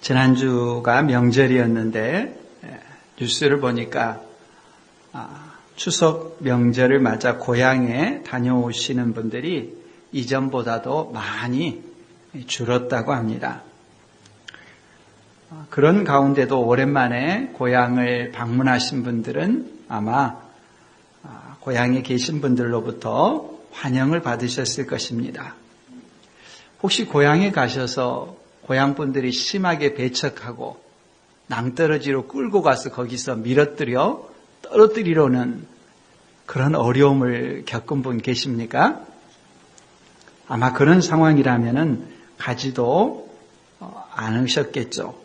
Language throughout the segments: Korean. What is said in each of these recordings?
지난주가 명절이었는데 뉴스를 보니까 추석 명절을 맞아 고향에 다녀오시는 분들이 이전보다도 많이 줄었다고 합니다. 그런 가운데도 오랜만에 고향을 방문하신 분들은 아마 고향에 계신 분들로부터 환영을 받으셨을 것입니다. 혹시 고향에 가셔서 고향 분들이 심하게 배척하고 낭떠러지로 끌고 가서 거기서 밀어뜨려 떨어뜨리려는 그런 어려움을 겪은 분 계십니까? 아마 그런 상황이라면 가지도 않으셨겠죠.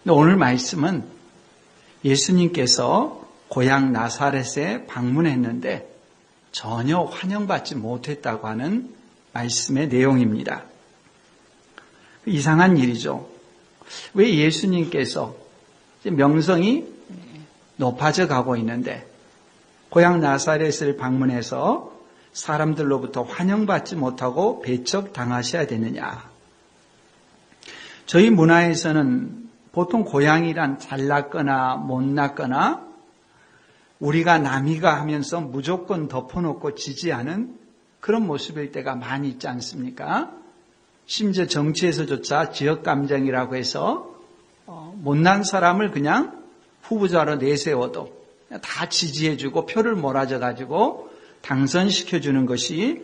근데 오늘 말씀은 예수님께서 고향 나사렛에 방문했는데 전혀 환영받지 못했다고 하는 말씀의 내용입니다. 이상한 일이죠. 왜 예수님께서 명성이 높아져 가고 있는데 고향 나사렛을 방문해서 사람들로부터 환영받지 못하고 배척당하셔야 되느냐? 저희 문화에서는 보통 고향이란 잘났거나 못났거나 우리가 남이가 하면서 무조건 덮어놓고 지지하는 그런 모습일 때가 많이 있지 않습니까? 심지어 정치에서조차 지역감정이라고 해서 못난 사람을 그냥 후보자로 내세워도 다 지지해주고 표를 몰아줘가지고 당선시켜주는 것이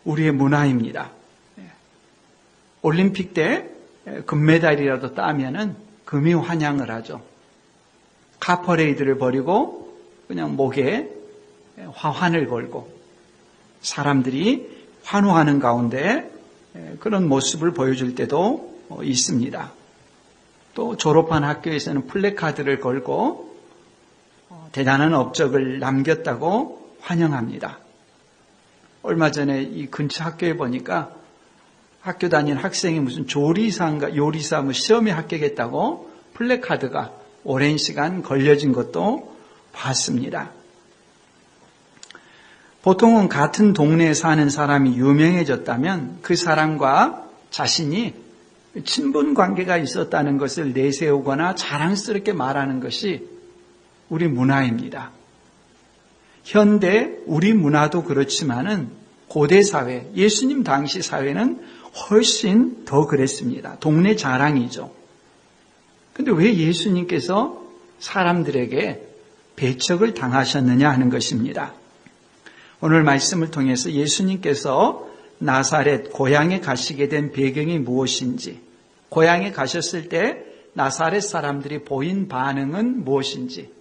우리의 문화입니다. 올림픽 때 금메달이라도 따면은 금이 환영을 하죠. 카퍼레이드를 벌이고 그냥 목에 화환을 걸고 사람들이 환호하는 가운데 그런 모습을 보여줄 때도 있습니다. 또 졸업한 학교에서는 플래카드를 걸고 대단한 업적을 남겼다고 환영합니다. 얼마 전에 이 근처 학교에 보니까 학교 다니는 학생이 무슨 조리사인가 요리사 시험에 합격했다고 플래카드가 오랜 시간 걸려진 것도 봤습니다. 보통은 같은 동네에 사는 사람이 유명해졌다면 그 사람과 자신이 친분 관계가 있었다는 것을 내세우거나 자랑스럽게 말하는 것이 우리 문화입니다. 현대 우리 문화도 그렇지만은 고대 사회, 예수님 당시 사회는 훨씬 더 그랬습니다. 동네 자랑이죠. 그런데 왜 예수님께서 사람들에게 배척을 당하셨느냐 하는 것입니다. 오늘 말씀을 통해서 예수님께서 나사렛 고향에 가시게 된 배경이 무엇인지, 고향에 가셨을 때 나사렛 사람들이 보인 반응은 무엇인지,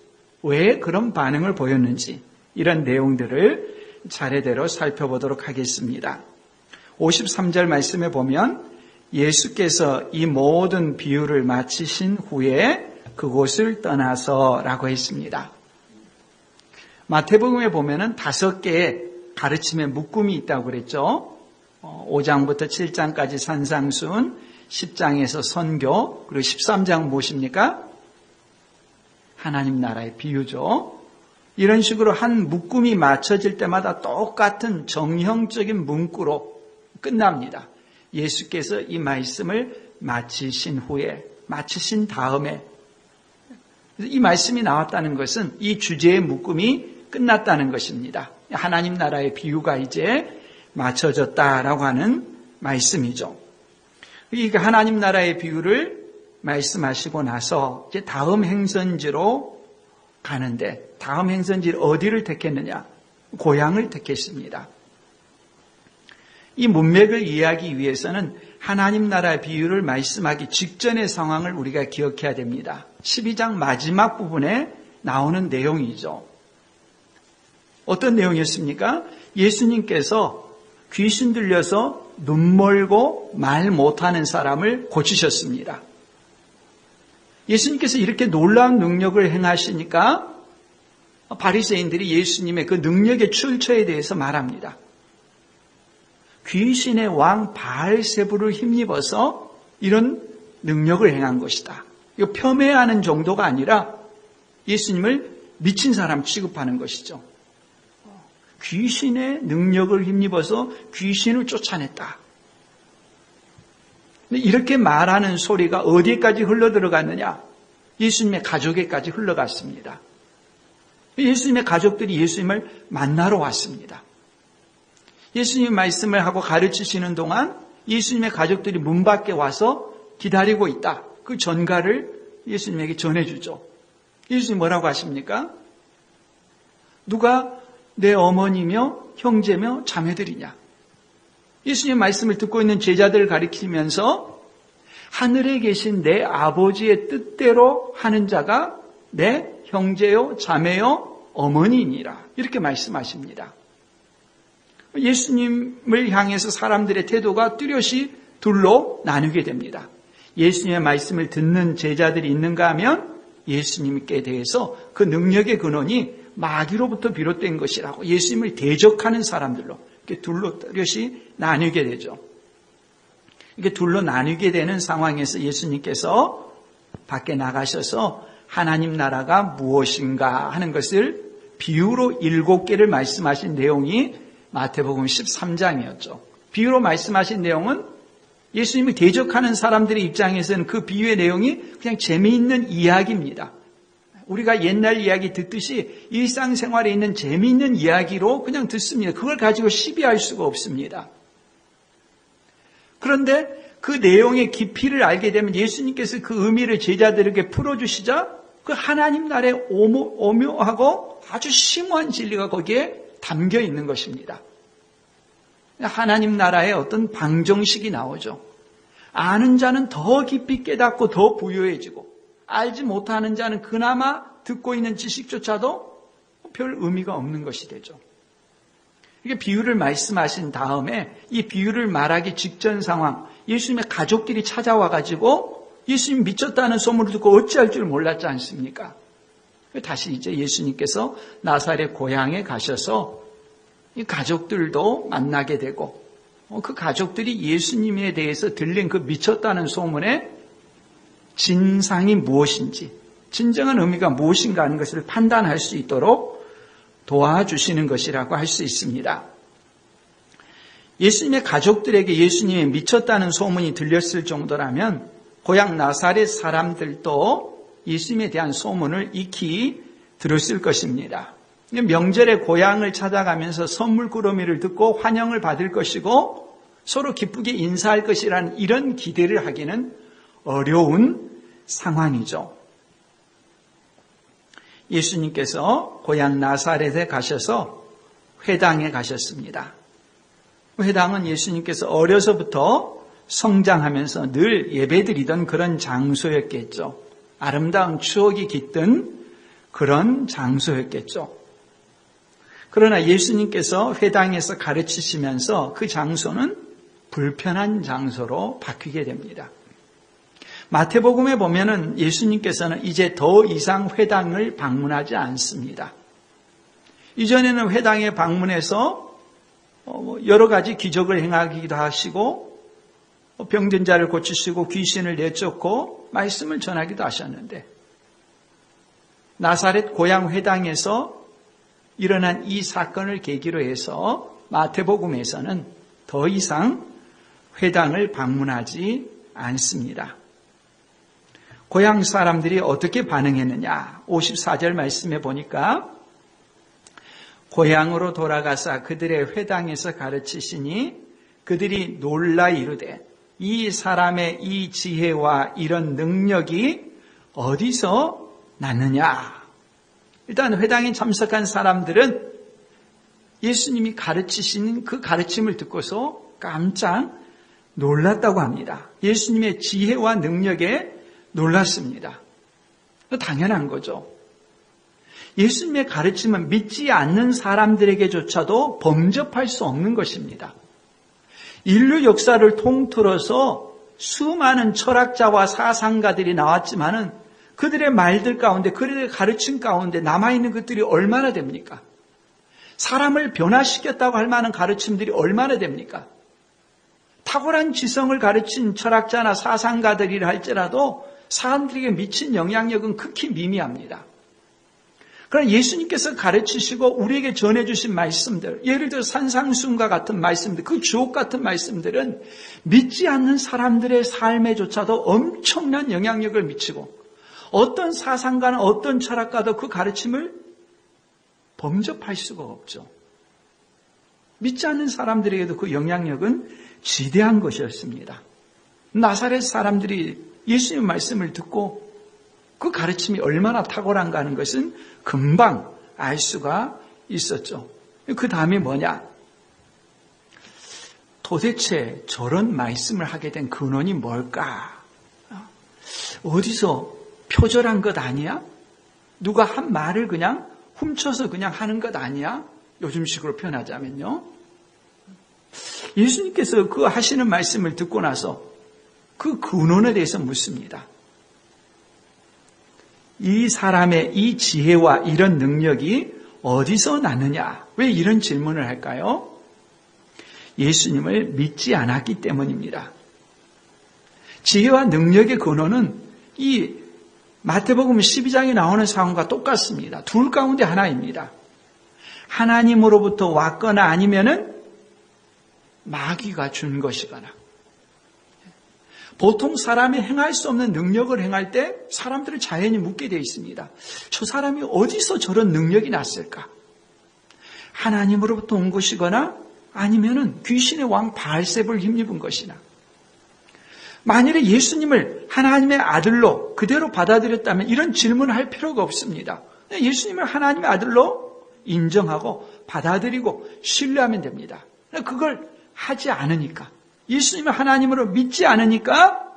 왜 그런 반응을 보였는지 이런 내용들을 차례대로 살펴보도록 하겠습니다. 53절 말씀에 보면 예수께서 이 모든 비유를 마치신 후에 그곳을 떠나서라고 했습니다. 마태복음에 보면은 5개의 가르침의 묶음이 있다고 그랬죠. 5장부터 7장까지 산상순, 10장에서 선교, 그리고 13장 무엇입니까? 하나님 나라의 비유죠. 이런 식으로 한 묶음이 맞춰질 때마다 똑같은 정형적인 문구로 끝납니다. 예수께서 이 말씀을 마치신 후에, 마치신 다음에, 이 말씀이 나왔다는 것은 이 주제의 묶음이 끝났다는 것입니다. 하나님 나라의 비유가 이제 맞춰졌다라고 하는 말씀이죠. 이 하나님 나라의 비유를 말씀하시고 나서 이제 다음 행선지로 가는데 다음 행선지를 어디를 택했느냐? 고향을 택했습니다. 이 문맥을 이해하기 위해서는 하나님 나라의 비유를 말씀하기 직전의 상황을 우리가 기억해야 됩니다. 12장 마지막 부분에 나오는 내용이죠. 어떤 내용이었습니까? 예수님께서 귀신 들려서 눈 멀고 말 못하는 사람을 고치셨습니다. 예수님께서 이렇게 놀라운 능력을 행하시니까 바리새인들이 예수님의 그 능력의 출처에 대해서 말합니다. 귀신의 왕 바알세불을 힘입어서 이런 능력을 행한 것이다. 이거 폄훼하는 정도가 아니라 예수님을 미친 사람 취급하는 것이죠. 귀신의 능력을 힘입어서 귀신을 쫓아냈다. 이렇게 말하는 소리가 어디까지 흘러들어갔느냐? 예수님의 가족에까지 흘러갔습니다. 예수님의 가족들이 예수님을 만나러 왔습니다. 예수님 말씀을 하고 가르치시는 동안 예수님의 가족들이 문 밖에 와서 기다리고 있다. 그 전가를 예수님에게 전해주죠. 예수님 뭐라고 하십니까? 누가 내 어머니며 형제며 자매들이냐? 예수님 말씀을 듣고 있는 제자들을 가리키면서 하늘에 계신 내 아버지의 뜻대로 하는 자가 내 형제요 자매요 어머니니라. 이렇게 말씀하십니다. 예수님을 향해서 사람들의 태도가 뚜렷이 둘로 나누게 됩니다. 예수님의 말씀을 듣는 제자들이 있는가 하면 예수님께 대해서 그 능력의 근원이 마귀로부터 비롯된 것이라고 예수님을 대적하는 사람들로 이렇게 둘로 뚜렷이 나뉘게 되죠. 이렇게 둘로 나뉘게 되는 상황에서 예수님께서 밖에 나가셔서 하나님 나라가 무엇인가 하는 것을 비유로 7개를 말씀하신 내용이 마태복음 13장이었죠. 비유로 말씀하신 내용은 예수님을 대적하는 사람들의 입장에서는 그 비유의 내용이 그냥 재미있는 이야기입니다. 우리가 옛날 이야기 듣듯이 일상생활에 있는 재미있는 이야기로 그냥 듣습니다. 그걸 가지고 시비할 수가 없습니다. 그런데 그 내용의 깊이를 알게 되면 예수님께서 그 의미를 제자들에게 풀어주시자 그 하나님 나라의 오묘하고 아주 심오한 진리가 거기에 담겨 있는 것입니다. 하나님 나라의 어떤 방정식이 나오죠. 아는 자는 더 깊이 깨닫고 더 부유해지고 알지 못하는 자는 그나마 듣고 있는 지식조차도 별 의미가 없는 것이 되죠. 이게 비유를 말씀하신 다음에 이 비유를 말하기 직전 상황, 예수님의 가족들이 찾아와 가지고 예수님 미쳤다는 소문을 듣고 어찌할 줄 몰랐지 않습니까? 다시 이제 예수님께서 나사렛 고향에 가셔서 이 가족들도 만나게 되고 그 가족들이 예수님에 대해서 들린 그 미쳤다는 소문의 진상이 무엇인지, 진정한 의미가 무엇인가 하는 것을 판단할 수 있도록 도와주시는 것이라고 할 수 있습니다. 예수님의 가족들에게 예수님이 미쳤다는 소문이 들렸을 정도라면 고향 나사렛 사람들도 예수님에 대한 소문을 익히 들었을 것입니다. 명절에 고향을 찾아가면서 선물 꾸러미를 듣고 환영을 받을 것이고 서로 기쁘게 인사할 것이라는 이런 기대를 하기는 어려운 상황이죠. 예수님께서 고향 나사렛에 가셔서 회당에 가셨습니다. 회당은 예수님께서 어려서부터 성장하면서 늘 예배드리던 그런 장소였겠죠. 아름다운 추억이 깃든 그런 장소였겠죠. 그러나 예수님께서 회당에서 가르치시면서 그 장소는 불편한 장소로 바뀌게 됩니다. 마태복음에 보면은 예수님께서는 이제 더 이상 회당을 방문하지 않습니다. 이전에는 회당에 방문해서 여러 가지 기적을 행하기도 하시고 병든 자를 고치시고 귀신을 내쫓고 말씀을 전하기도 하셨는데 나사렛 고향 회당에서 일어난 이 사건을 계기로 해서 마태복음에서는 더 이상 회당을 방문하지 않습니다. 고향 사람들이 어떻게 반응했느냐? 54절 말씀에 보니까 고향으로 돌아가사 그들의 회당에서 가르치시니 그들이 놀라 이르되 이 사람의 이 지혜와 이런 능력이 어디서 났느냐? 일단 회당에 참석한 사람들은 예수님이 가르치시는 그 가르침을 듣고서 깜짝 놀랐다고 합니다. 예수님의 지혜와 능력에 놀랐습니다. 당연한 거죠. 예수님의 가르침은 믿지 않는 사람들에게조차도 범접할 수 없는 것입니다. 인류 역사를 통틀어서 수많은 철학자와 사상가들이 나왔지만은 그들의 말들 가운데, 그들의 가르침 가운데 남아있는 것들이 얼마나 됩니까? 사람을 변화시켰다고 할 만한 가르침들이 얼마나 됩니까? 탁월한 지성을 가르친 철학자나 사상가들이라 할지라도 사람들에게 미친 영향력은 극히 미미합니다. 그러나 예수님께서 가르치시고 우리에게 전해주신 말씀들, 예를 들어 산상수훈과 같은 말씀들, 그 주옥 같은 말씀들은 믿지 않는 사람들의 삶에조차도 엄청난 영향력을 미치고 어떤 사상가나 어떤 철학가도 그 가르침을 범접할 수가 없죠. 믿지 않는 사람들에게도 그 영향력은 지대한 것이었습니다. 나사렛 사람들이 예수님의 말씀을 듣고 그 가르침이 얼마나 탁월한가 하는 것은 금방 알 수가 있었죠. 그 다음이 뭐냐? 도대체 저런 말씀을 하게 된 근원이 뭘까? 어디서 표절한 것 아니야? 누가 한 말을 그냥 훔쳐서 그냥 하는 것 아니야? 요즘식으로 표현하자면요. 예수님께서 그 하시는 말씀을 듣고 나서 그 근원에 대해서 묻습니다. 이 사람의 이 지혜와 이런 능력이 어디서 났느냐? 왜 이런 질문을 할까요? 예수님을 믿지 않았기 때문입니다. 지혜와 능력의 근원은 이 마태복음 12장에 나오는 상황과 똑같습니다. 둘 가운데 하나입니다. 하나님으로부터 왔거나 아니면은 마귀가 준 것이거나. 보통 사람이 행할 수 없는 능력을 행할 때 사람들은 자연히 묻게 되어 있습니다. 저 사람이 어디서 저런 능력이 났을까? 하나님으로부터 온 것이거나 아니면은 귀신의 왕 바알세불을 힘입은 것이나. 만일에 예수님을 하나님의 아들로 그대로 받아들였다면 이런 질문을 할 필요가 없습니다. 예수님을 하나님의 아들로 인정하고 받아들이고 신뢰하면 됩니다. 그걸 하지 않으니까, 예수님을 하나님으로 믿지 않으니까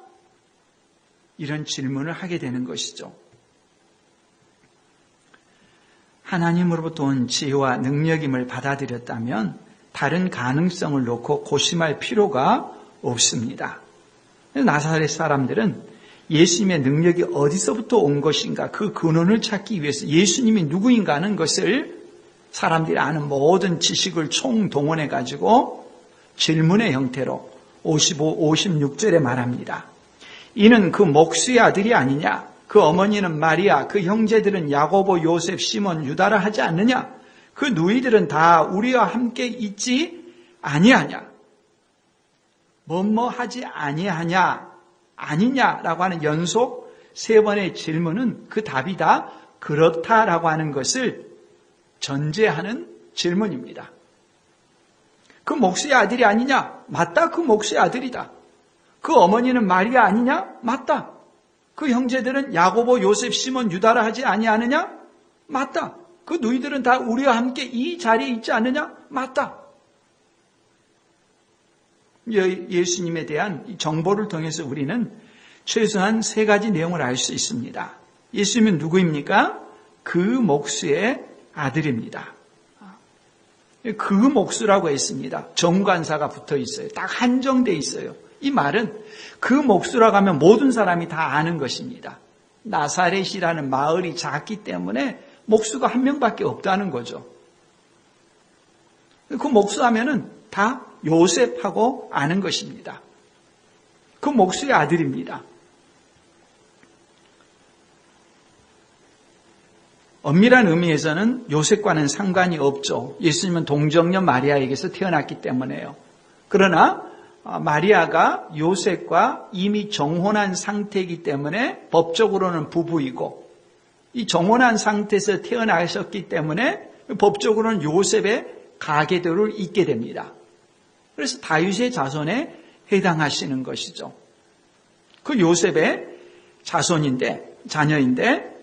이런 질문을 하게 되는 것이죠. 하나님으로부터 온 지혜와 능력임을 받아들였다면 다른 가능성을 놓고 고심할 필요가 없습니다. 나사렛 사람들은 예수님의 능력이 어디서부터 온 것인가, 그 근원을 찾기 위해서 예수님이 누구인가 하는 것을 사람들이 아는 모든 지식을 총동원해 가지고 질문의 형태로 55, 56절에 말합니다. 이는 그 목수의 아들이 아니냐? 그 어머니는 마리아, 그 형제들은 야고보, 요셉, 시몬, 유다라 하지 않느냐? 그 누이들은 다 우리와 함께 있지 아니하냐? 뭐뭐 하지 아니하냐? 아니냐라고 하는 연속 3번의 질문은 그 답이 다 그렇다라고 하는 것을 전제하는 질문입니다. 그 목수의 아들이 아니냐? 맞다. 그 목수의 아들이다. 그 어머니는 마리아 아니냐? 맞다. 그 형제들은 야고보, 요셉, 시몬, 유다라 하지 아니하느냐? 맞다. 그 누이들은 다 우리와 함께 이 자리에 있지 않느냐? 맞다. 예수님에 대한 정보를 통해서 우리는 최소한 3가지 내용을 알 수 있습니다. 예수님은 누구입니까? 그 목수의 아들입니다. 그 목수라고 했습니다. 정관사가 붙어 있어요. 딱 한정되어 있어요. 이 말은 그 목수라고 하면 모든 사람이 다 아는 것입니다. 나사렛이라는 마을이 작기 때문에 목수가 한 명밖에 없다는 거죠. 그 목수하면은 다 요셉하고 아는 것입니다. 그 목수의 아들입니다. 엄밀한 의미에서는 요셉과는 상관이 없죠. 예수님은 동정녀 마리아에게서 태어났기 때문에요. 그러나 마리아가 요셉과 이미 정혼한 상태이기 때문에 법적으로는 부부이고, 이 정혼한 상태에서 태어나셨기 때문에 법적으로는 요셉의 가계도를 잇게 됩니다. 그래서 다윗의 자손에 해당하시는 것이죠. 그 요셉의 자녀인데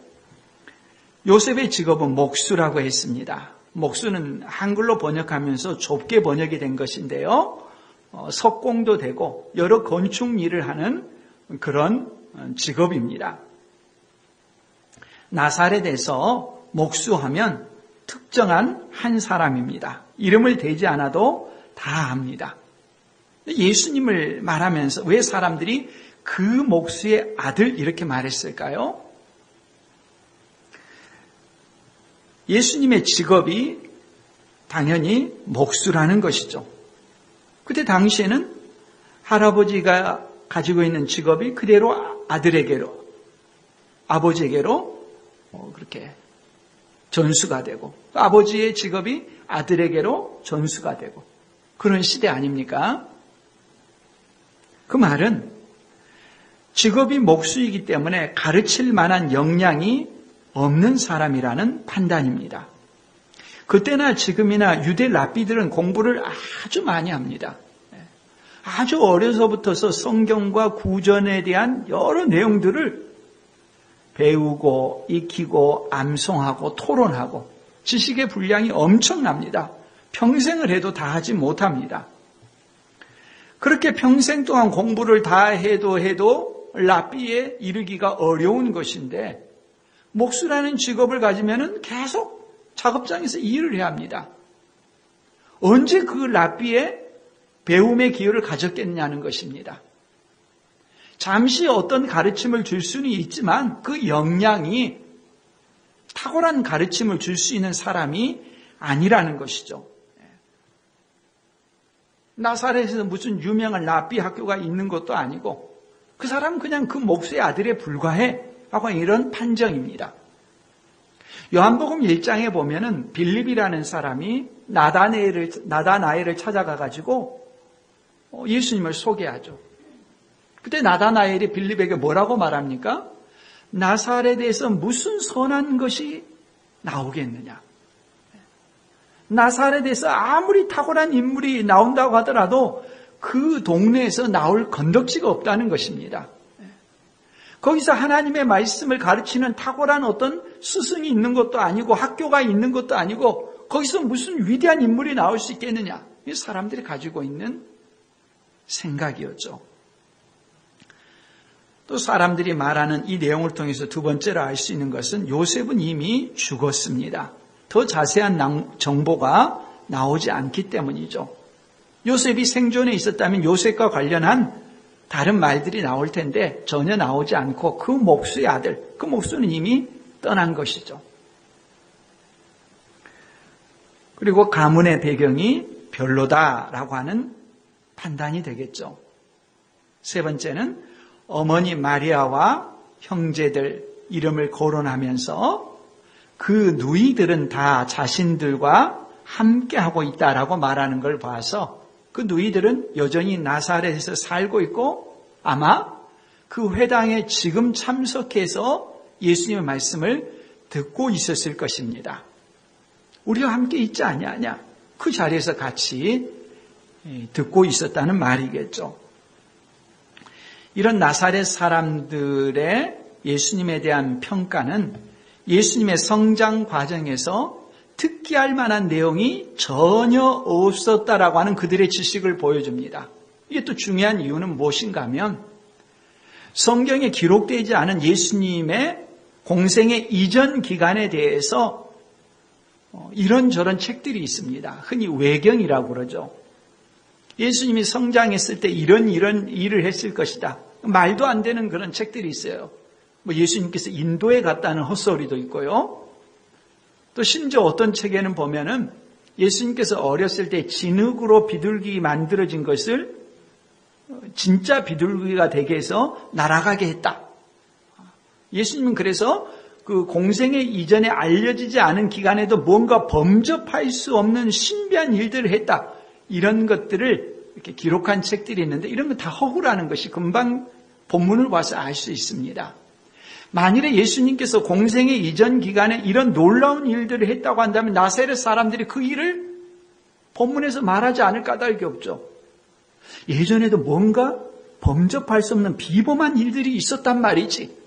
요셉의 직업은 목수라고 했습니다. 목수는 한글로 번역하면서 좁게 번역이 된 것인데요. 석공도 되고 여러 건축 일을 하는 그런 직업입니다. 나사렛에서 목수하면 특정한 한 사람입니다. 이름을 대지 않아도 다 압니다. 예수님을 말하면서 왜 사람들이 그 목수의 아들 이렇게 말했을까요? 예수님의 직업이 당연히 목수라는 것이죠. 그때 당시에는 할아버지가 가지고 있는 직업이 그대로 아들에게로, 아버지에게로 그렇게 전수가 되고, 아버지의 직업이 아들에게로 전수가 되고, 그런 시대 아닙니까? 그 말은 직업이 목수이기 때문에 가르칠 만한 역량이 없는 사람이라는 판단입니다. 그때나 지금이나 유대 랍비들은 공부를 아주 많이 합니다. 아주 어려서부터서 성경과 구전에 대한 여러 내용들을 배우고 익히고 암송하고 토론하고 지식의 분량이 엄청납니다. 평생을 해도 다 하지 못합니다. 그렇게 평생 동안 공부를 다 해도 랍비에 이르기가 어려운 것인데, 목수라는 직업을 가지면은 계속 작업장에서 일을 해야 합니다. 언제 그 랍비의 배움의 기회를 가졌겠냐는 것입니다. 잠시 어떤 가르침을 줄 수는 있지만 그 역량이 탁월한 가르침을 줄 수 있는 사람이 아니라는 것이죠. 나사렛에서 무슨 유명한 랍비 학교가 있는 것도 아니고 그 사람은 그냥 그 목수의 아들에 불과해 하고 이런 판정입니다. 요한복음 1장에 보면은 빌립이라는 사람이 나다나엘을 찾아가가지고 예수님을 소개하죠. 그때 나다나엘이 빌립에게 뭐라고 말합니까? 나사렛에서 무슨 선한 것이 나오겠느냐? 나사렛에서 아무리 탁월한 인물이 나온다고 하더라도 그 동네에서 나올 건덕지가 없다는 것입니다. 거기서 하나님의 말씀을 가르치는 탁월한 어떤 스승이 있는 것도 아니고 학교가 있는 것도 아니고 거기서 무슨 위대한 인물이 나올 수 있겠느냐? 이 사람들이 가지고 있는 생각이었죠. 또 사람들이 말하는 이 내용을 통해서 두 번째로 알 수 있는 것은 요셉은 이미 죽었습니다. 더 자세한 정보가 나오지 않기 때문이죠. 요셉이 생존해 있었다면 요셉과 관련한 다른 말들이 나올 텐데 전혀 나오지 않고 그 목수의 아들, 그 목수는 이미 떠난 것이죠. 그리고 가문의 배경이 별로다라고 하는 판단이 되겠죠. 세 번째는 어머니 마리아와 형제들 이름을 거론하면서 그 누이들은 다 자신들과 함께하고 있다라고 말하는 걸 봐서 그 누이들은 여전히 나사렛에서 살고 있고 아마 그 회당에 지금 참석해서 예수님의 말씀을 듣고 있었을 것입니다. 우리와 함께 있지 아니하냐? 그 자리에서 같이 듣고 있었다는 말이겠죠. 이런 나사렛 사람들의 예수님에 대한 평가는 예수님의 성장 과정에서 특기할 만한 내용이 전혀 없었다라고 하는 그들의 지식을 보여줍니다. 이게 또 중요한 이유는 무엇인가 하면 성경에 기록되지 않은 예수님의 공생의 이전 기간에 대해서 이런저런 책들이 있습니다. 흔히 외경이라고 그러죠. 예수님이 성장했을 때 이런 일을 했을 것이다. 말도 안 되는 그런 책들이 있어요. 예수님께서 인도에 갔다는 헛소리도 있고요. 또 심지어 어떤 책에는 보면은 예수님께서 어렸을 때 진흙으로 비둘기 만들어진 것을 진짜 비둘기가 되게 해서 날아가게 했다. 예수님은 그래서 그 공생의 이전에 알려지지 않은 기간에도 뭔가 범접할 수 없는 신비한 일들을 했다. 이런 것들을 이렇게 기록한 책들이 있는데 이런 건 다 허구라는 것이 금방 본문을 봐서 알 수 있습니다. 만일에 예수님께서 공생의 이전 기간에 이런 놀라운 일들을 했다고 한다면 나사렛 사람들이 그 일을 본문에서 말하지 않을 까닭이 없죠. 예전에도 뭔가 범접할 수 없는 비범한 일들이 있었단 말이지.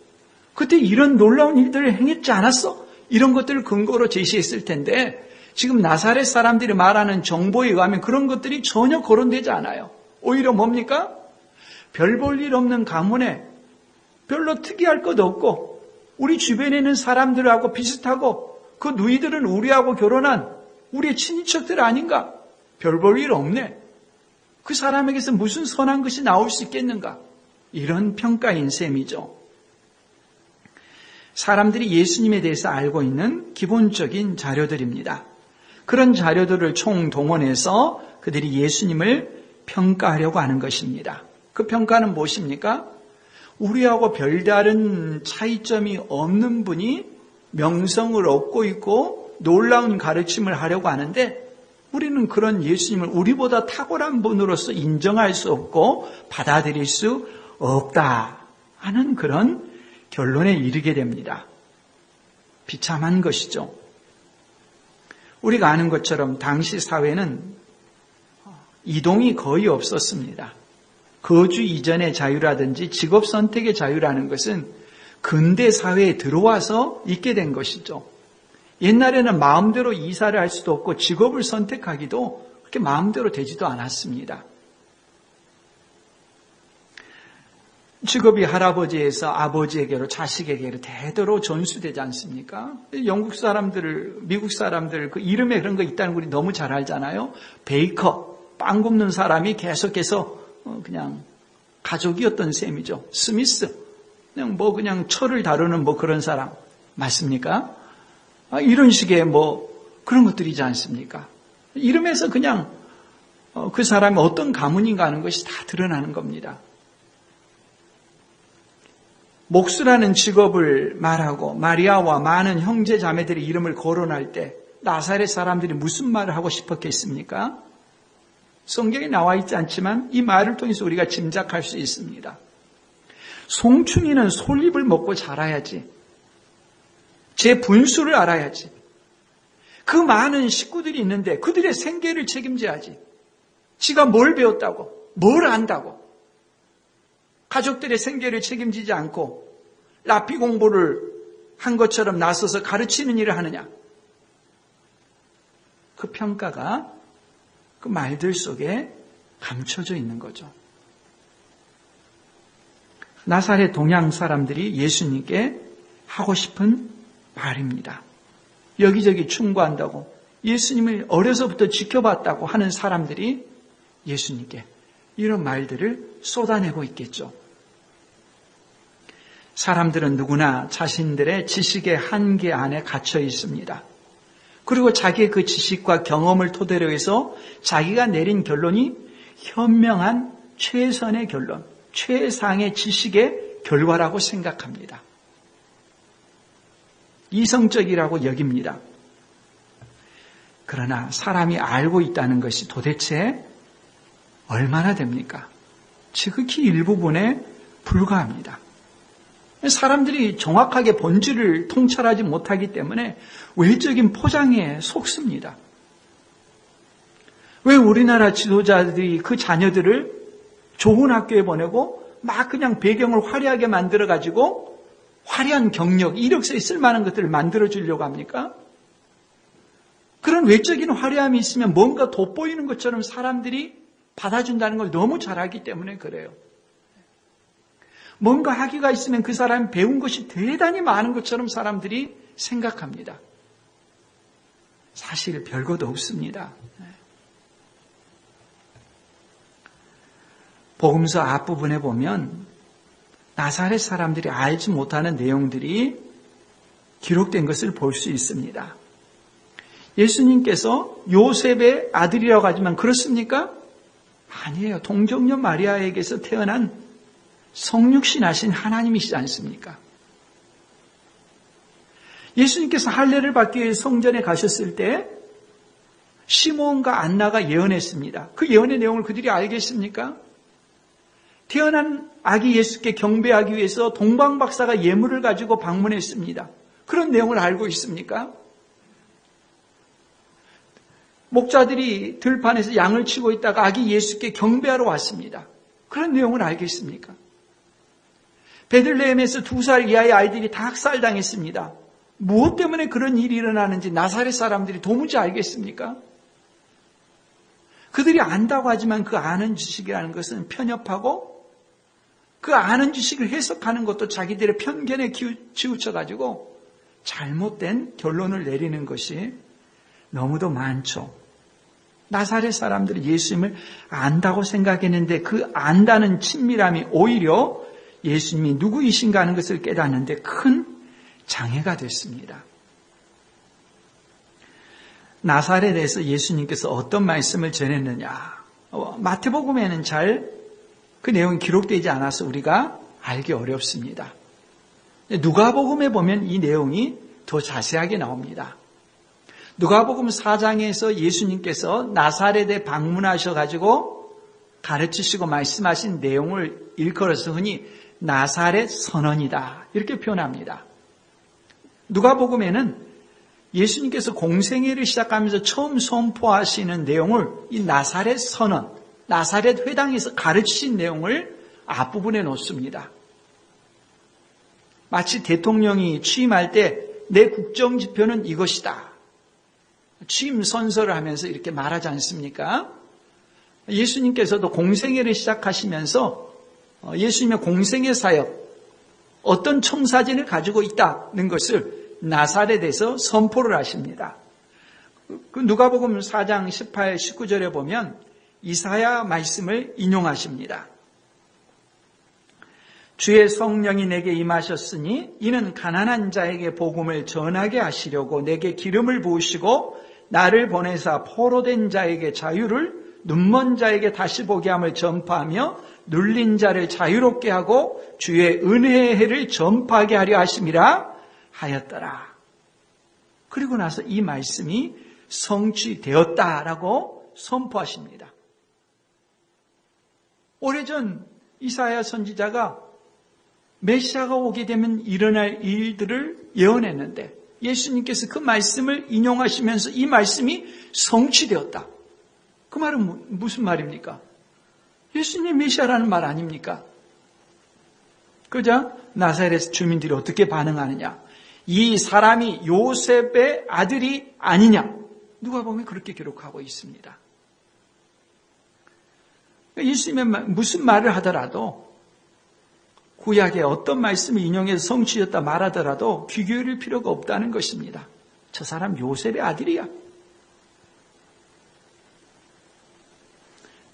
그때 이런 놀라운 일들을 행했지 않았어? 이런 것들을 근거로 제시했을 텐데 지금 나사렛 사람들이 말하는 정보에 의하면 그런 것들이 전혀 거론되지 않아요. 오히려 뭡니까? 별 볼 일 없는 가문에 별로 특이할 것 없고 우리 주변에 있는 사람들하고 비슷하고 그 누이들은 우리하고 결혼한 우리의 친인척들 아닌가? 별 볼 일 없네. 그 사람에게서 무슨 선한 것이 나올 수 있겠는가? 이런 평가인 셈이죠. 사람들이 예수님에 대해서 알고 있는 기본적인 자료들입니다. 그런 자료들을 총동원해서 그들이 예수님을 평가하려고 하는 것입니다. 그 평가는 무엇입니까? 우리하고 별다른 차이점이 없는 분이 명성을 얻고 있고 놀라운 가르침을 하려고 하는데 우리는 그런 예수님을 우리보다 탁월한 분으로서 인정할 수 없고 받아들일 수 없다 하는 그런 결론에 이르게 됩니다. 비참한 것이죠. 우리가 아는 것처럼 당시 사회는 이동이 거의 없었습니다. 거주 이전의 자유라든지 직업 선택의 자유라는 것은 근대 사회에 들어와서 있게 된 것이죠. 옛날에는 마음대로 이사를 할 수도 없고 직업을 선택하기도 그렇게 마음대로 되지도 않았습니다. 직업이 할아버지에서 아버지에게로 자식에게로 대대로 전수되지 않습니까? 영국 사람들, 미국 사람들 그 이름에 그런 거 있다는 거 우리 너무 잘 알잖아요. 베이커, 빵 굽는 사람이 계속해서 그냥 가족이었던 셈이죠. 스미스, 그냥 철을 다루는 그런 사람 맞습니까? 이런 식의 그런 것들이지 않습니까? 이름에서 그냥 그 사람이 어떤 가문인가 하는 것이 다 드러나는 겁니다. 목수라는 직업을 말하고 마리아와 많은 형제 자매들의 이름을 거론할 때 나사렛 사람들이 무슨 말을 하고 싶었겠습니까? 성경에 나와 있지 않지만 이 말을 통해서 우리가 짐작할 수 있습니다. 송충이는 솔잎을 먹고 자라야지. 제 분수를 알아야지. 그 많은 식구들이 있는데 그들의 생계를 책임져야지. 지가 뭘 배웠다고, 뭘 안다고. 가족들의 생계를 책임지지 않고 라피 공부를 한 것처럼 나서서 가르치는 일을 하느냐. 그 평가가 그 말들 속에 감춰져 있는 거죠. 나사렛 동양 사람들이 예수님께 하고 싶은 말입니다. 여기저기 충고한다고 예수님을 어려서부터 지켜봤다고 하는 사람들이 예수님께 이런 말들을 쏟아내고 있겠죠. 사람들은 누구나 자신들의 지식의 한계 안에 갇혀 있습니다. 그리고 자기의 그 지식과 경험을 토대로 해서 자기가 내린 결론이 현명한 최선의 결론, 최상의 지식의 결과라고 생각합니다. 이성적이라고 여깁니다. 그러나 사람이 알고 있다는 것이 도대체 얼마나 됩니까? 지극히 일부분에 불과합니다. 사람들이 정확하게 본질을 통찰하지 못하기 때문에 외적인 포장에 속습니다. 왜 우리나라 지도자들이 그 자녀들을 좋은 학교에 보내고 막 그냥 배경을 화려하게 만들어가지고 화려한 경력, 이력서에 쓸만한 것들을 만들어주려고 합니까? 그런 외적인 화려함이 있으면 뭔가 돋보이는 것처럼 사람들이 받아준다는 걸 너무 잘 알기 때문에 그래요. 뭔가 학위가 있으면 그 사람이 배운 것이 대단히 많은 것처럼 사람들이 생각합니다. 사실 별것도 없습니다. 복음서 앞부분에 보면 나사렛 사람들이 알지 못하는 내용들이 기록된 것을 볼 수 있습니다. 예수님께서 요셉의 아들이라고 하지만 그렇습니까? 아니에요. 동정녀 마리아에게서 태어난 성육신하신 하나님이시지 않습니까? 예수님께서 할례를 받기 위해 성전에 가셨을 때 시몬과 안나가 예언했습니다. 그 예언의 내용을 그들이 알겠습니까? 태어난 아기 예수께 경배하기 위해서 동방박사가 예물을 가지고 방문했습니다. 그런 내용을 알고 있습니까? 목자들이 들판에서 양을 치고 있다가 아기 예수께 경배하러 왔습니다. 그런 내용을 알겠습니까? 베들레헴에서 2살 이하의 아이들이 다 학살당했습니다. 무엇 때문에 그런 일이 일어나는지 나사렛 사람들이 도무지 알겠습니까? 그들이 안다고 하지만 그 아는 지식이라는 것은 편협하고 그 아는 지식을 해석하는 것도 자기들의 편견에 치우쳐가지고 잘못된 결론을 내리는 것이 너무도 많죠. 나사렛 사람들이 예수님을 안다고 생각했는데 그 안다는 친밀함이 오히려 예수님이 누구이신가 하는 것을 깨닫는데 큰 장애가 됐습니다. 나사렛에서 예수님께서 어떤 말씀을 전했느냐. 마태복음에는 잘 그 내용이 기록되지 않아서 우리가 알기 어렵습니다. 누가복음에 보면 이 내용이 더 자세하게 나옵니다. 누가복음 4장에서 예수님께서 나사렛에 방문하셔가지고 가르치시고 말씀하신 내용을 일컬어서 흔히 나사렛 선언이다 이렇게 표현합니다. 누가복음에는 예수님께서 공생애를 시작하면서 처음 선포하시는 내용을 이 나사렛 선언, 나사렛 회당에서 가르치신 내용을 앞부분에 놓습니다. 마치 대통령이 취임할 때 내 국정지표는 이것이다. 취임 선서를 하면서 이렇게 말하지 않습니까? 예수님께서도 공생애를 시작하시면서 예수님의 공생애 사역, 어떤 청사진을 가지고 있다는 것을 나사렛에서 선포를 하십니다. 누가복음 4장 18, 19절에 보면 이사야 말씀을 인용하십니다. 주의 성령이 내게 임하셨으니 이는 가난한 자에게 복음을 전하게 하시려고 내게 기름을 부으시고 나를 보내사 포로된 자에게 자유를, 눈먼 자에게 다시 보게 함을 전파하며 눌린 자를 자유롭게 하고 주의 은혜의 해를 전파하게 하려 하심이라 하였더라. 그리고 나서 이 말씀이 성취되었다라고 선포하십니다. 오래전 이사야 선지자가 메시아가 오게 되면 일어날 일들을 예언했는데 예수님께서 그 말씀을 인용하시면서 이 말씀이 성취되었다. 그 말은 무슨 말입니까? 예수님 메시아라는 말 아닙니까? 그죠? 나사렛 주민들이 어떻게 반응하느냐? 이 사람이 요셉의 아들이 아니냐? 누가 보면 그렇게 기록하고 있습니다. 예수님의 무슨 말을 하더라도 구약의 어떤 말씀을 인용해서 성취했다 말하더라도 귀 기울일 필요가 없다는 것입니다. 저 사람 요셉의 아들이야.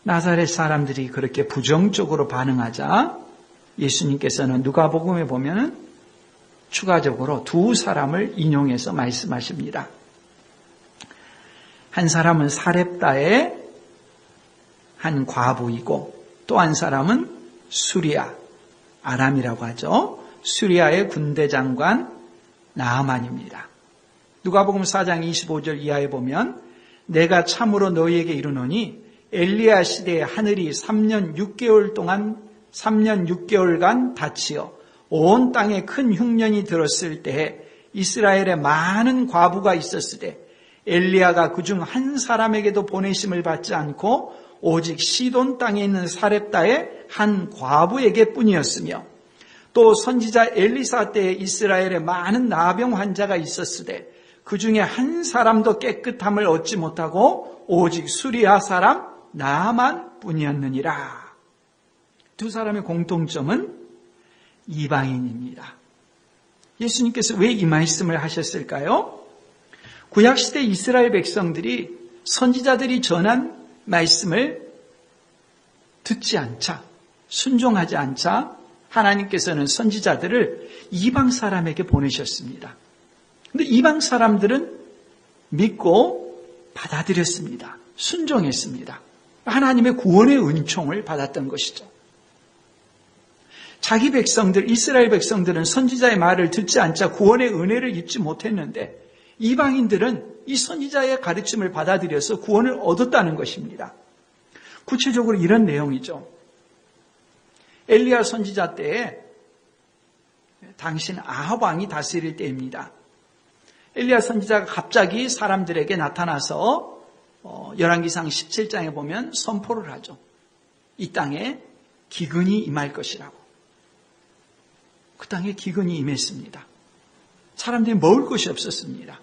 나사렛 사람들이 그렇게 부정적으로 반응하자 예수님께서는 누가복음에 보면은 추가적으로 두 사람을 인용해서 말씀하십니다. 한 사람은 사렙다의 한 과부이고 또 한 사람은 수리아, 아람이라고 하죠. 수리아의 군대 장관 나아만입니다. 누가복음 4장 25절 이하에 보면 내가 참으로 너희에게 이르노니 엘리야 시대에 하늘이 3년 6개월간 닫히어 온 땅에 큰 흉년이 들었을 때에 이스라엘에 많은 과부가 있었으되 엘리야가 그중 한 사람에게도 보내심을 받지 않고 오직 시돈 땅에 있는 사렙다의 한 과부에게 뿐이었으며 또 선지자 엘리사 때에 이스라엘에 많은 나병 환자가 있었으되 그 중에 한 사람도 깨끗함을 얻지 못하고 오직 수리아 사람 나만 뿐이었느니라. 두 사람의 공통점은 이방인입니다. 예수님께서 왜 이 말씀을 하셨을까요? 구약시대 이스라엘 백성들이 선지자들이 전한 말씀을 듣지 않자, 순종하지 않자 하나님께서는 선지자들을 이방 사람에게 보내셨습니다. 그런데 이방 사람들은 믿고 받아들였습니다. 순종했습니다. 하나님의 구원의 은총을 받았던 것이죠. 자기 백성들, 이스라엘 백성들은 선지자의 말을 듣지 않자 구원의 은혜를 입지 못했는데 이방인들은 이 선지자의 가르침을 받아들여서 구원을 얻었다는 것입니다. 구체적으로 이런 내용이죠. 엘리야 선지자 때에 당신 아합 왕이 다스릴 때입니다. 엘리야 선지자가 갑자기 사람들에게 나타나서 열왕기상 17장에 보면 선포를 하죠. 이 땅에 기근이 임할 것이라고. 그 땅에 기근이 임했습니다. 사람들이 먹을 것이 없었습니다.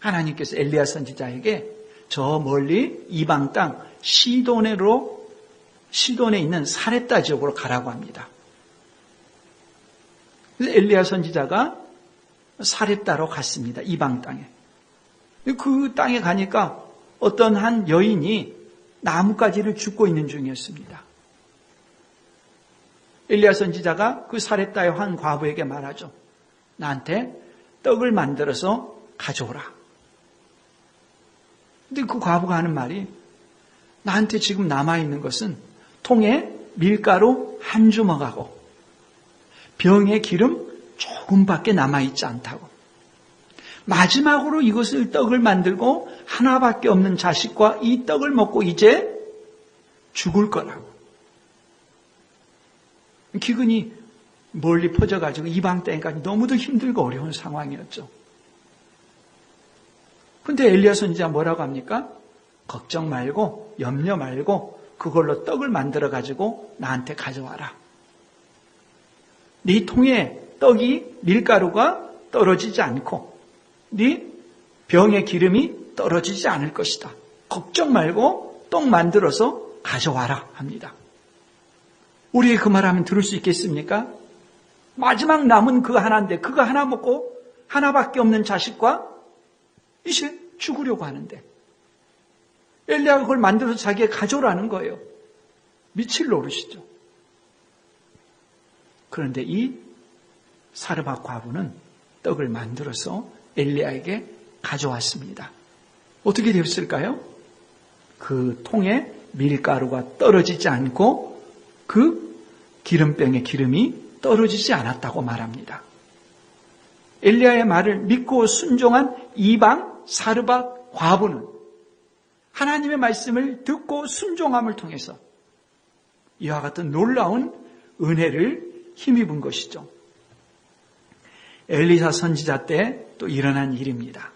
하나님께서 엘리야 선지자에게 저 멀리 이방 땅 시돈에 있는 사렙다 지역으로 가라고 합니다. 그래서 엘리야 선지자가 사렙다로 갔습니다. 이방 땅에. 그 땅에 가니까 어떤 한 여인이 나뭇가지를 줍고 있는 중이었습니다. 엘리야 선지자가 그 사렙다의 한 과부에게 말하죠. 나한테 떡을 만들어서 가져오라. 근데 그 과부가 하는 말이 나한테 지금 남아있는 것은 통에 밀가루 한 주먹하고 병에 기름 조금밖에 남아있지 않다고. 마지막으로 이것을 떡을 만들고 하나밖에 없는 자식과 이 떡을 먹고 이제 죽을 거라고. 기근이 멀리 퍼져가지고 이방 땅까지 너무도 힘들고 어려운 상황이었죠. 근데 엘리야 선지자 뭐라고 합니까? 걱정 말고 염려 말고 그걸로 떡을 만들어 가지고 나한테 가져와라. 네 통에 떡이 밀가루가 떨어지지 않고 네 병에 기름이 떨어지지 않을 것이다. 걱정 말고 떡 만들어서 가져와라 합니다. 우리의 그 말하면 들을 수 있겠습니까? 마지막 남은 그 하나인데 그거 하나 먹고 하나밖에 없는 자식과 이제 죽으려고 하는데 엘리야가 그걸 만들어서 자기가 가져오라는 거예요. 미칠 노릇이죠. 그런데 이 사르밧 과부는 떡을 만들어서 엘리야에게 가져왔습니다. 어떻게 됐을까요? 그 통에 밀가루가 떨어지지 않고 그 기름병에 기름이 떨어지지 않았다고 말합니다. 엘리야의 말을 믿고 순종한 이방 사르밧 과부는 하나님의 말씀을 듣고 순종함을 통해서 이와 같은 놀라운 은혜를 힘입은 것이죠. 엘리사 선지자 때 또 일어난 일입니다.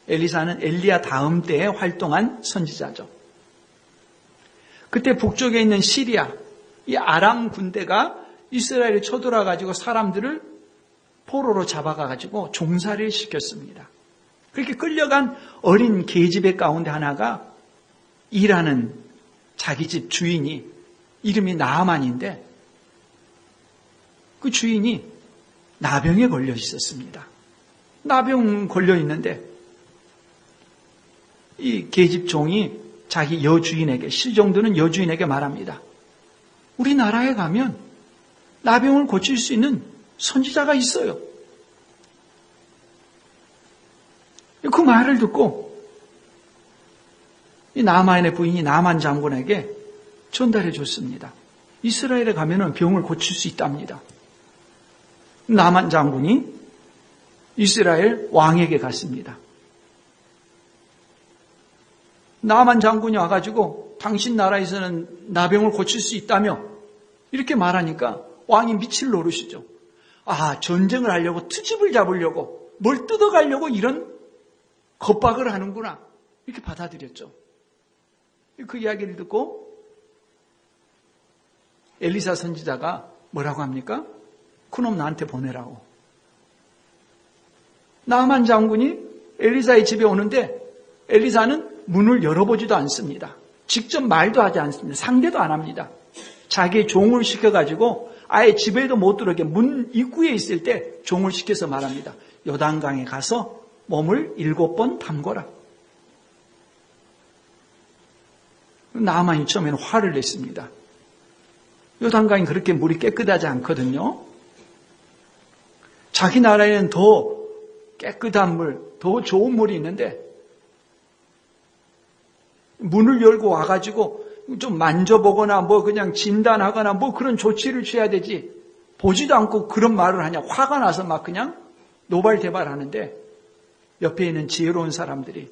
엘리사는 엘리야 다음 때에 활동한 선지자죠. 그때 북쪽에 있는 시리아, 이 아람 군대가 이스라엘에 쳐들어가지고 사람들을 포로로 잡아가지고 종살이를 시켰습니다. 그렇게 끌려간 어린 계집애 가운데 하나가 일하는 자기 집 주인이 이름이 나아만인데 그 주인이 나병에 걸려 있었습니다. 나병 걸려 있는데 이 계집 종이 자기 여주인에게 실종되는 여주인에게 말합니다. 우리나라에 가면 나병을 고칠 수 있는 선지자가 있어요. 그 말을 듣고 이 나만의 부인이 나만 장군에게 전달해 줬습니다. 이스라엘에 가면 병을 고칠 수 있답니다. 나만 장군이 이스라엘 왕에게 갔습니다. 나만 장군이 와가지고 당신 나라에서는 나병을 고칠 수 있다며 이렇게 말하니까 왕이 미칠 노릇이죠. 아, 전쟁을 하려고 트집을 잡으려고 뭘 뜯어가려고 이런 겁박을 하는구나 이렇게 받아들였죠. 그 이야기를 듣고 엘리사 선지자가 뭐라고 합니까? 그놈 나한테 보내라고. 나만 장군이 엘리사의 집에 오는데 엘리사는 문을 열어보지도 않습니다. 직접 말도 하지 않습니다. 상대도 안 합니다. 자기 종을 시켜가지고 아예 집에도 못 들어오게 문 입구에 있을 때 종을 시켜서 말합니다. 요단강에 가서 몸을 7번 담궈라. 나만이 처음에는 화를 냈습니다. 요단강이 그렇게 물이 깨끗하지 않거든요. 자기 나라에는 더 깨끗한 물, 더 좋은 물이 있는데 문을 열고 와가지고 좀 만져보거나 뭐 그냥 진단하거나 뭐 그런 조치를 취해야 되지 보지도 않고 그런 말을 하냐. 화가 나서 막 그냥 노발대발하는데 옆에 있는 지혜로운 사람들이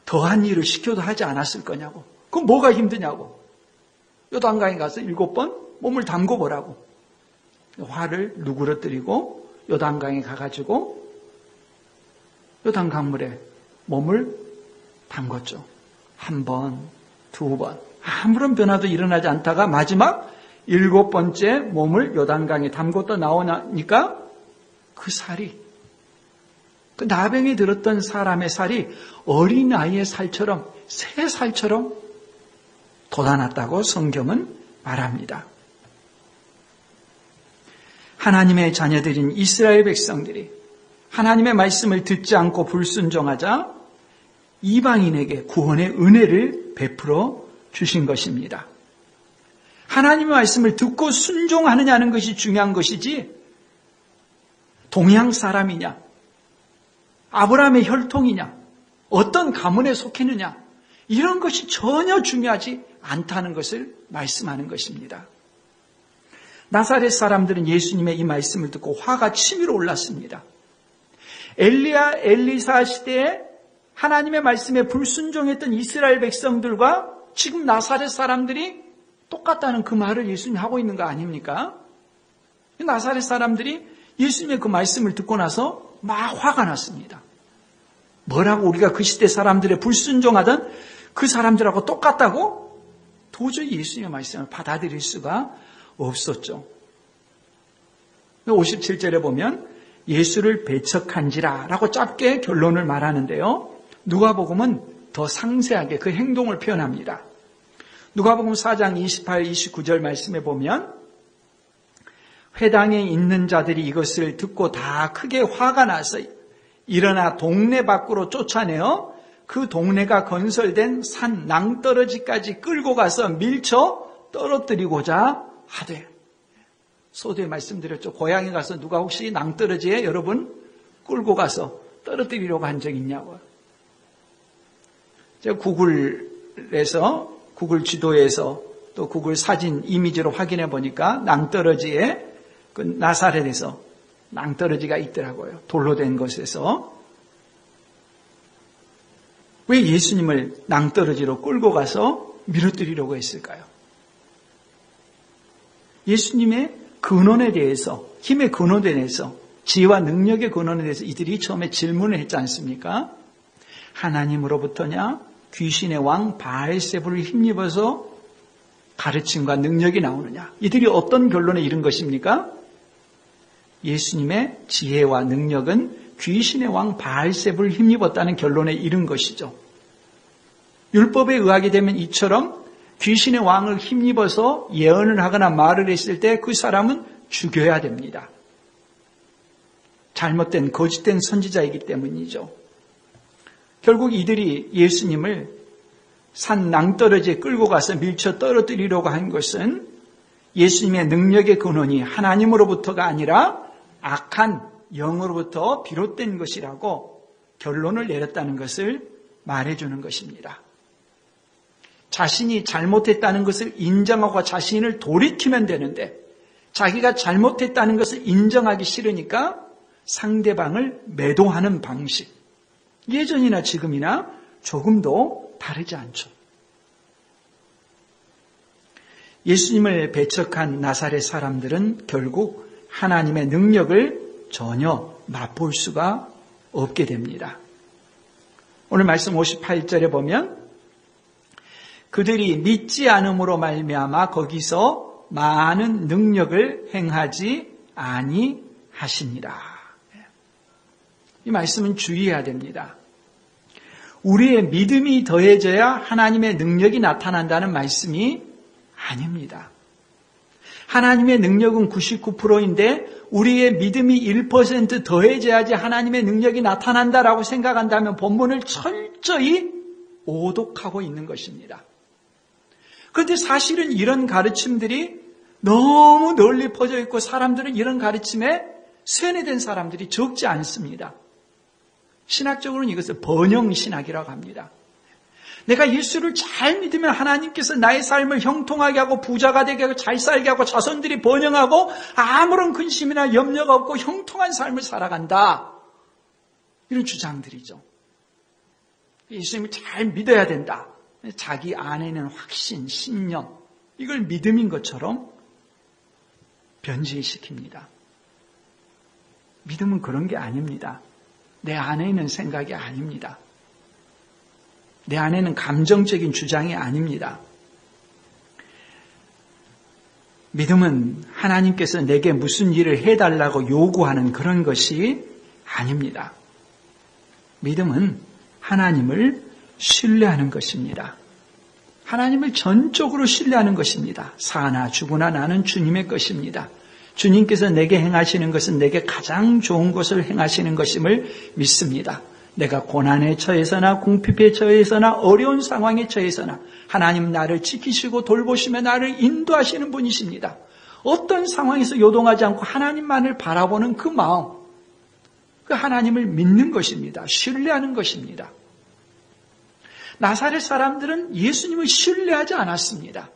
더한 일을 시켜도 하지 않았을 거냐고. 그럼 뭐가 힘드냐고. 요단강에 가서 7번 몸을 담궈보라고. 화를 누그러뜨리고 요단강에 가가지고 요단강물에 몸을 담궜죠. 1번, 2번. 아무런 변화도 일어나지 않다가 마지막 7번째 몸을 요단강에 담궜다 나오니까 그 살이, 그 나병이 들었던 사람의 살이 어린아이의 살처럼, 새 살처럼 돋아났다고 성경은 말합니다. 하나님의 자녀들인 이스라엘 백성들이 하나님의 말씀을 듣지 않고 불순종하자 이방인에게 구원의 은혜를 베풀어 주신 것입니다. 하나님의 말씀을 듣고 순종하느냐는 것이 중요한 것이지 동양 사람이냐, 아브라함의 혈통이냐, 어떤 가문에 속했느냐 이런 것이 전혀 중요하지 않다는 것을 말씀하는 것입니다. 나사렛 사람들은 예수님의 이 말씀을 듣고 화가 치밀어 올랐습니다. 엘리야, 엘리사 시대에 하나님의 말씀에 불순종했던 이스라엘 백성들과 지금 나사렛 사람들이 똑같다는 그 말을 예수님이 하고 있는 거 아닙니까? 나사렛 사람들이 예수님의 그 말씀을 듣고 나서 막 화가 났습니다. 뭐라고 우리가 그 시대 사람들의 불순종하던 그 사람들하고 똑같다고? 도저히 예수님의 말씀을 받아들일 수가 없었죠. 57절에 보면 예수를 배척한지라 라고 짧게 결론을 말하는데요. 누가복음은 더 상세하게 그 행동을 표현합니다. 누가복음 4장 28, 29절 말씀에 보면 회당에 있는 자들이 이것을 듣고 다 크게 화가 나서 일어나 동네 밖으로 쫓아내어 그 동네가 건설된 산 낭떠러지까지 끌고 가서 밀쳐 떨어뜨리고자 하되. 소두에 말씀드렸죠. 고향에 가서 누가 혹시 낭떠러지에 여러분 끌고 가서 떨어뜨리려고 한 적 있냐고요. 제가 구글 지도에서 또 구글 사진 이미지로 확인해 보니까 낭떠러지에 그 나사렛에서 낭떠러지가 있더라고요. 돌로 된 것에서. 왜 예수님을 낭떠러지로 끌고 가서 밀어뜨리려고 했을까요? 예수님의 근원에 대해서, 힘의 근원에 대해서, 지혜와 능력의 근원에 대해서 이들이 처음에 질문을 했지 않습니까? 하나님으로부터냐? 귀신의 왕 바알세불을 힘입어서 가르침과 능력이 나오느냐? 이들이 어떤 결론에 이른 것입니까? 예수님의 지혜와 능력은 귀신의 왕 바알세불을 힘입었다는 결론에 이른 것이죠. 율법에 의하게 되면 이처럼 귀신의 왕을 힘입어서 예언을 하거나 말을 했을 때 그 사람은 죽여야 됩니다. 잘못된 거짓된 선지자이기 때문이죠. 결국 이들이 예수님을 산 낭떠러지에 끌고 가서 밀쳐 떨어뜨리려고 한 것은 예수님의 능력의 근원이 하나님으로부터가 아니라 악한 영으로부터 비롯된 것이라고 결론을 내렸다는 것을 말해주는 것입니다. 자신이 잘못했다는 것을 인정하고 자신을 돌이키면 되는데 자기가 잘못했다는 것을 인정하기 싫으니까 상대방을 매도하는 방식. 예전이나 지금이나 조금도 다르지 않죠. 예수님을 배척한 나사렛 사람들은 결국 하나님의 능력을 전혀 맛볼 수가 없게 됩니다. 오늘 말씀 58절에 보면 그들이 믿지 않음으로 말미암아 거기서 많은 능력을 행하지 아니하시니라. 이 말씀은 주의해야 됩니다. 우리의 믿음이 더해져야 하나님의 능력이 나타난다는 말씀이 아닙니다. 하나님의 능력은 99%인데 우리의 믿음이 1% 더해져야지 하나님의 능력이 나타난다라고 생각한다면 본문을 철저히 오독하고 있는 것입니다. 그런데 사실은 이런 가르침들이 너무 널리 퍼져 있고 사람들은 이런 가르침에 세뇌된 사람들이 적지 않습니다. 신학적으로는 이것을 번영신학이라고 합니다. 내가 예수를 잘 믿으면 하나님께서 나의 삶을 형통하게 하고 부자가 되게 하고 잘 살게 하고 자손들이 번영하고 아무런 근심이나 염려가 없고 형통한 삶을 살아간다. 이런 주장들이죠. 예수님을 잘 믿어야 된다. 자기 안에는 확신, 신념, 이걸 믿음인 것처럼 변질시킵니다. 믿음은 그런 게 아닙니다. 내 안에 있는 생각이 아닙니다. 내 안에는 감정적인 주장이 아닙니다. 믿음은 하나님께서 내게 무슨 일을 해달라고 요구하는 그런 것이 아닙니다. 믿음은 하나님을 신뢰하는 것입니다. 하나님을 전적으로 신뢰하는 것입니다. 사나 죽으나 나는 주님의 것입니다. 주님께서 내게 행하시는 것은 내게 가장 좋은 것을 행하시는 것임을 믿습니다. 내가 고난에 처해서나 궁핍에 처해서나 어려운 상황에 처해서나 하나님 나를 지키시고 돌보시며 나를 인도하시는 분이십니다. 어떤 상황에서 요동하지 않고 하나님만을 바라보는 그 마음, 그 하나님을 믿는 것입니다. 신뢰하는 것입니다. 나사렛 사람들은 예수님을 신뢰하지 않았습니다.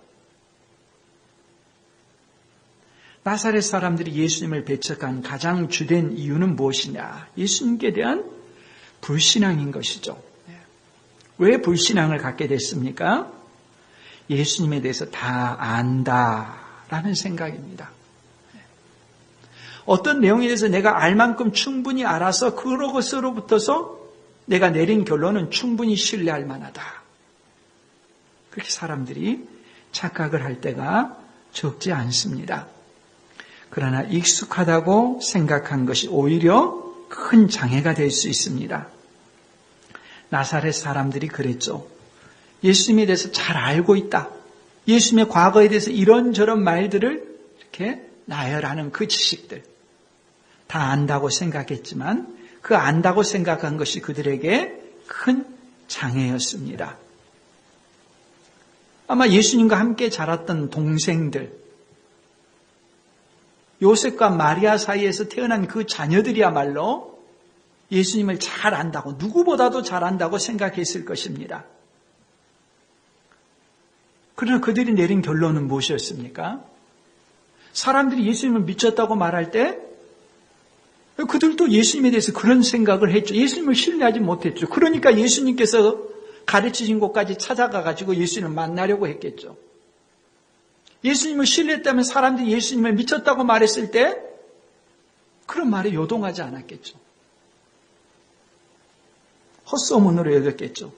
나사렛 사람들이 예수님을 배척한 가장 주된 이유는 무엇이냐? 예수님께 대한 불신앙인 것이죠. 왜 불신앙을 갖게 됐습니까? 예수님에 대해서 다 안다라는 생각입니다. 어떤 내용에 대해서 내가 알 만큼 충분히 알아서 그것으로부터서 내가 내린 결론은 충분히 신뢰할 만하다. 그렇게 사람들이 착각을 할 때가 적지 않습니다. 그러나 익숙하다고 생각한 것이 오히려 큰 장애가 될 수 있습니다. 나사렛 사람들이 그랬죠. 예수님에 대해서 잘 알고 있다. 예수님의 과거에 대해서 이런저런 말들을 이렇게 나열하는 그 지식들. 다 안다고 생각했지만 그 안다고 생각한 것이 그들에게 큰 장애였습니다. 아마 예수님과 함께 자랐던 동생들, 요셉과 마리아 사이에서 태어난 그 자녀들이야말로 예수님을 잘 안다고, 누구보다도 잘 안다고 생각했을 것입니다. 그러나 그들이 내린 결론은 무엇이었습니까? 사람들이 예수님을 미쳤다고 말할 때 그들도 예수님에 대해서 그런 생각을 했죠. 예수님을 신뢰하지 못했죠. 그러니까 예수님께서 가르치신 곳까지 찾아가가지고 예수님을 만나려고 했겠죠. 예수님을 신뢰했다면 사람들이 예수님을 미쳤다고 말했을 때 그런 말에 요동하지 않았겠죠. 헛소문으로 여겼겠죠.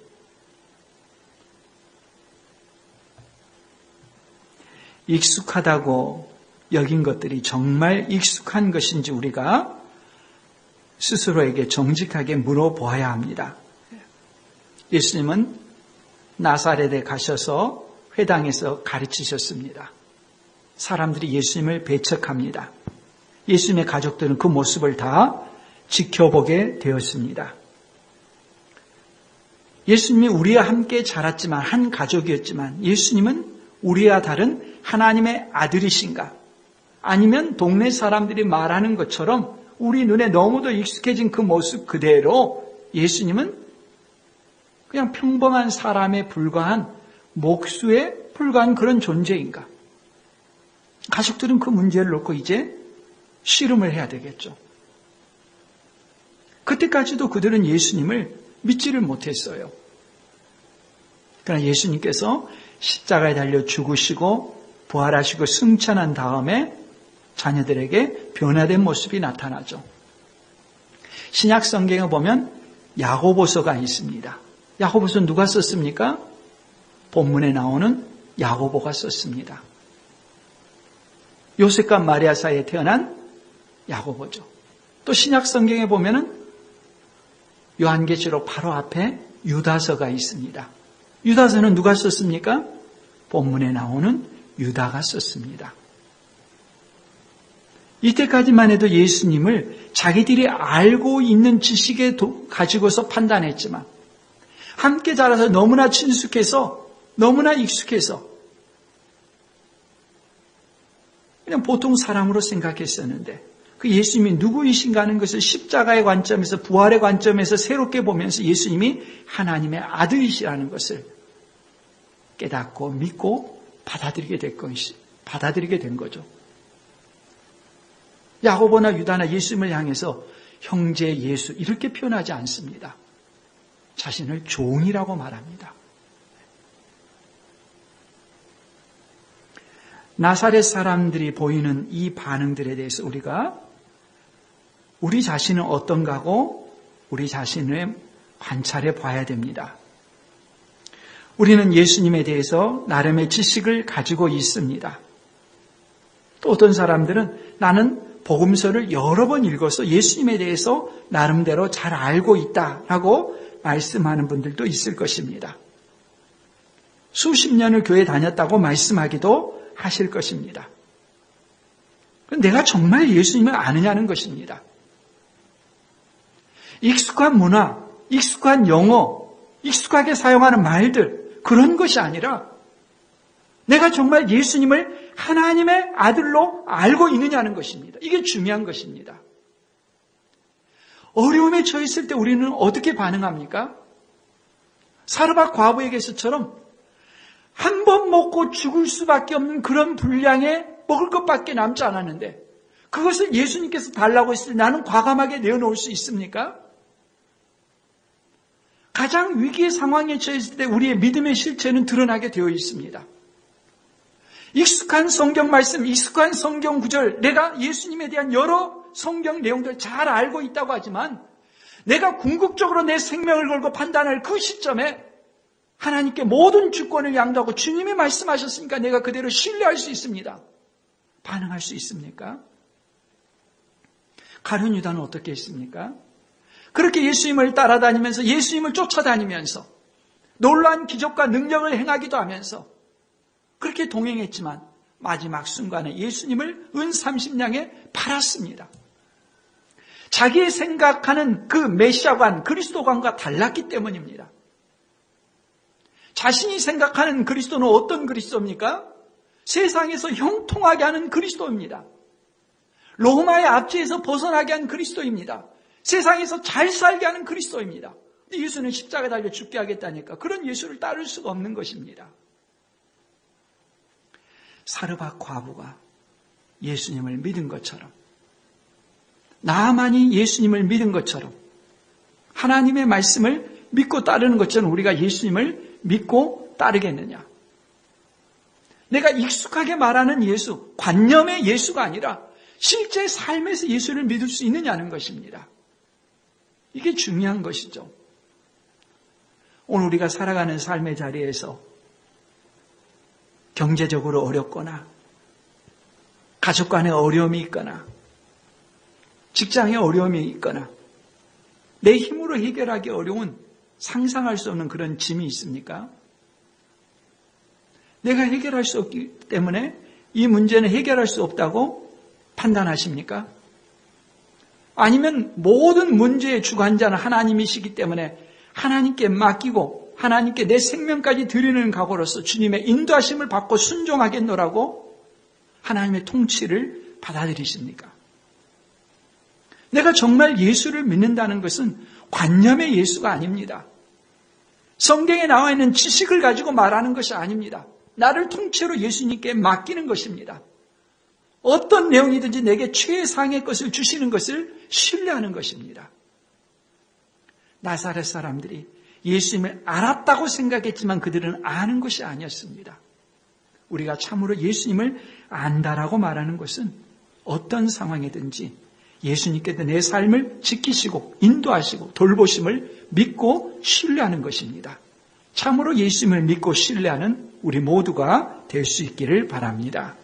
익숙하다고 여긴 것들이 정말 익숙한 것인지 우리가 스스로에게 정직하게 물어보아야 합니다. 예수님은 나사렛에 가셔서 회당에서 가르치셨습니다. 사람들이 예수님을 배척합니다. 예수님의 가족들은 그 모습을 다 지켜보게 되었습니다. 예수님이 우리와 함께 자랐지만 한 가족이었지만 예수님은 우리와 다른 하나님의 아들이신가? 아니면 동네 사람들이 말하는 것처럼 우리 눈에 너무도 익숙해진 그 모습 그대로 예수님은 그냥 평범한 사람에 불과한 목수에 불과한 그런 존재인가? 가족들은 그 문제를 놓고 이제 씨름을 해야 되겠죠. 그때까지도 그들은 예수님을 믿지를 못했어요. 그러나 예수님께서 십자가에 달려 죽으시고 부활하시고 승천한 다음에 자녀들에게 변화된 모습이 나타나죠. 신약 성경에 보면 야고보서가 있습니다. 야고보서 누가 썼습니까? 본문에 나오는 야고보가 썼습니다. 요셉과 마리아 사이에 태어난 야고보죠. 또 신약 성경에 보면은 요한계시록 바로 앞에 유다서가 있습니다. 유다서는 누가 썼습니까? 본문에 나오는 유다가 썼습니다. 이때까지만 해도 예수님을 자기들이 알고 있는 지식에 가지고서 판단했지만 함께 자라서 너무나 친숙해서 너무나 익숙해서 그냥 보통 사람으로 생각했었는데 그 예수님이 누구이신가 하는 것을 십자가의 관점에서 부활의 관점에서 새롭게 보면서 예수님이 하나님의 아들이시라는 것을 깨닫고 믿고 받아들이게 된 거죠. 야고보나 유다나 예수님을 향해서 형제 예수 이렇게 표현하지 않습니다. 자신을 종이라고 말합니다. 나사렛 사람들이 보이는 이 반응들에 대해서 우리가 우리 자신은 어떤가고 우리 자신을 관찰해 봐야 됩니다. 우리는 예수님에 대해서 나름의 지식을 가지고 있습니다. 또 어떤 사람들은 나는 복음서를 여러 번 읽어서 예수님에 대해서 나름대로 잘 알고 있다라고 말씀하는 분들도 있을 것입니다. 수십 년을 교회 다녔다고 말씀하기도 하실 것입니다. 내가 정말 예수님을 아느냐는 것입니다. 익숙한 문화, 익숙한 영어, 익숙하게 사용하는 말들 그런 것이 아니라 내가 정말 예수님을 하나님의 아들로 알고 있느냐는 것입니다. 이게 중요한 것입니다. 어려움에 처했을 때 우리는 어떻게 반응합니까? 사르밧 과부에게서처럼 한 번 먹고 죽을 수밖에 없는 그런 분량의 먹을 것밖에 남지 않았는데 그것을 예수님께서 달라고 했을 때 나는 과감하게 내어놓을 수 있습니까? 가장 위기의 상황에 처했을 때 우리의 믿음의 실체는 드러나게 되어 있습니다. 익숙한 성경 말씀, 익숙한 성경 구절, 내가 예수님에 대한 여러 성경 내용들 잘 알고 있다고 하지만 내가 궁극적으로 내 생명을 걸고 판단할 그 시점에 하나님께 모든 주권을 양도하고 주님이 말씀하셨으니까 내가 그대로 신뢰할 수 있습니다. 반응할 수 있습니까? 가룟 유다는 어떻게 했습니까? 그렇게 예수님을 따라다니면서 예수님을 쫓아다니면서 놀라운 기적과 능력을 행하기도 하면서 그렇게 동행했지만 마지막 순간에 예수님을 은 30냥에 팔았습니다. 자기의 생각하는 그 메시아관, 그리스도관과 달랐기 때문입니다. 자신이 생각하는 그리스도는 어떤 그리스도입니까? 세상에서 형통하게 하는 그리스도입니다. 로마의 압제에서 벗어나게 한 그리스도입니다. 세상에서 잘 살게 하는 그리스도입니다. 근데 예수는 십자가에 달려 죽게 하겠다니까 그런 예수를 따를 수가 없는 것입니다. 사르밧 과부가 예수님을 믿은 것처럼 나만이 예수님을 믿은 것처럼 하나님의 말씀을 믿고 따르는 것처럼 우리가 예수님을 믿고 따르겠느냐? 내가 익숙하게 말하는 예수, 관념의 예수가 아니라 실제 삶에서 예수를 믿을 수 있느냐는 것입니다. 이게 중요한 것이죠. 오늘 우리가 살아가는 삶의 자리에서 경제적으로 어렵거나 가족 간에 어려움이 있거나 직장에 어려움이 있거나 내 힘으로 해결하기 어려운 상상할 수 없는 그런 짐이 있습니까? 내가 해결할 수 없기 때문에 이 문제는 해결할 수 없다고 판단하십니까? 아니면 모든 문제의 주관자는 하나님이시기 때문에 하나님께 맡기고 하나님께 내 생명까지 드리는 각오로서 주님의 인도하심을 받고 순종하겠노라고 하나님의 통치를 받아들이십니까? 내가 정말 예수를 믿는다는 것은 관념의 예수가 아닙니다. 성경에 나와 있는 지식을 가지고 말하는 것이 아닙니다. 나를 통째로 예수님께 맡기는 것입니다. 어떤 내용이든지 내게 최상의 것을 주시는 것을 신뢰하는 것입니다. 나사렛 사람들이 예수님을 알았다고 생각했지만 그들은 아는 것이 아니었습니다. 우리가 참으로 예수님을 안다라고 말하는 것은 어떤 상황이든지 예수님께서 내 삶을 지키시고 인도하시고 돌보심을 믿고 신뢰하는 것입니다. 참으로 예수님을 믿고 신뢰하는 우리 모두가 될 수 있기를 바랍니다.